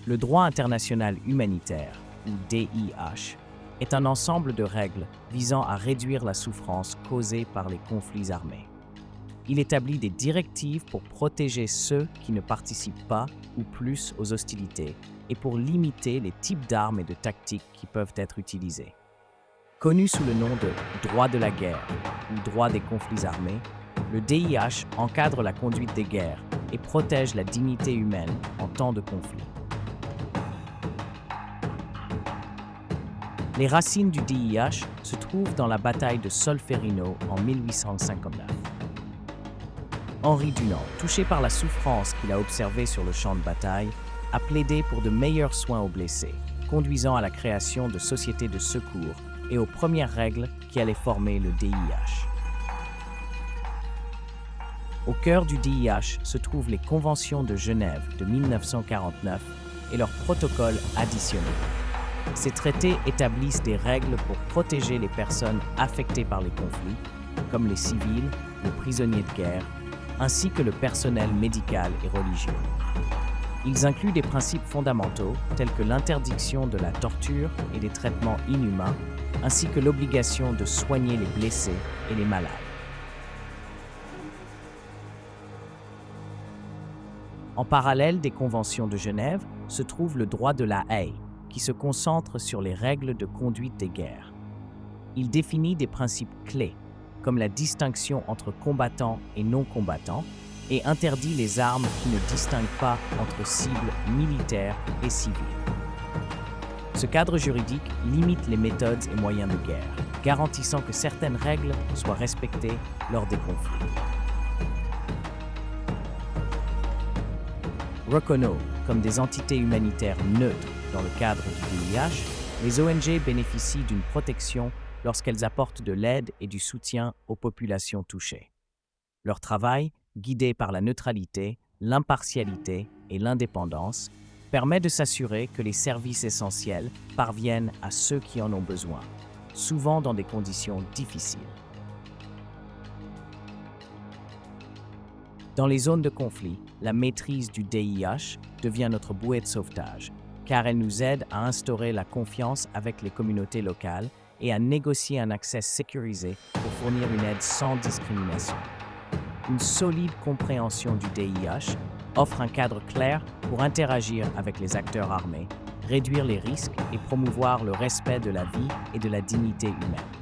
Le droit international humanitaire, ou DIH, est un ensemble de règles visant à réduire la souffrance causée par les conflits armés. Il établit des directives pour protéger ceux qui ne participent pas ou plus aux hostilités et pour limiter les types d'armes et de tactiques qui peuvent être utilisées. Connu sous le nom de droit de la guerre ou droit des conflits armés, le DIH encadre la conduite des guerres et protège la dignité humaine en temps de conflit. Les racines du DIH se trouvent dans la bataille de Solferino en 1859. Henri Dunant, touché par la souffrance qu'il a observée sur le champ de bataille, a plaidé pour de meilleurs soins aux blessés, conduisant à la création de sociétés de secours et aux premières règles qui allaient former le DIH. Au cœur du DIH se trouvent les Conventions de Genève de 1949 et leurs protocoles additionnels. Ces traités établissent des règles pour protéger les personnes affectées par les conflits, comme les civils, les prisonniers de guerre, ainsi que le personnel médical et religieux. Ils incluent des principes fondamentaux tels que l'interdiction de la torture et des traitements inhumains, ainsi que l'obligation de soigner les blessés et les malades. En parallèle des conventions de Genève se trouve le droit de la Haye, qui se concentre sur les règles de conduite des guerres. Il définit des principes clés, comme la distinction entre combattants et non-combattants, et interdit les armes qui ne distinguent pas entre cibles militaires et civiles. Ce cadre juridique limite les méthodes et moyens de guerre, garantissant que certaines règles soient respectées lors des conflits. Reconnus comme des entités humanitaires neutres dans le cadre du DIH, les ONG bénéficient d'une protection lorsqu'elles apportent de l'aide et du soutien aux populations touchées. Leur travail, guidé par la neutralité, l'impartialité et l'indépendance, permet de s'assurer que les services essentiels parviennent à ceux qui en ont besoin, souvent dans des conditions difficiles. Dans les zones de conflit, la maîtrise du DIH devient notre bouée de sauvetage, car elle nous aide à instaurer la confiance avec les communautés locales et à négocier un accès sécurisé pour fournir une aide sans discrimination. Une solide compréhension du DIH offre un cadre clair pour interagir avec les acteurs armés, réduire les risques et promouvoir le respect de la vie et de la dignité humaine.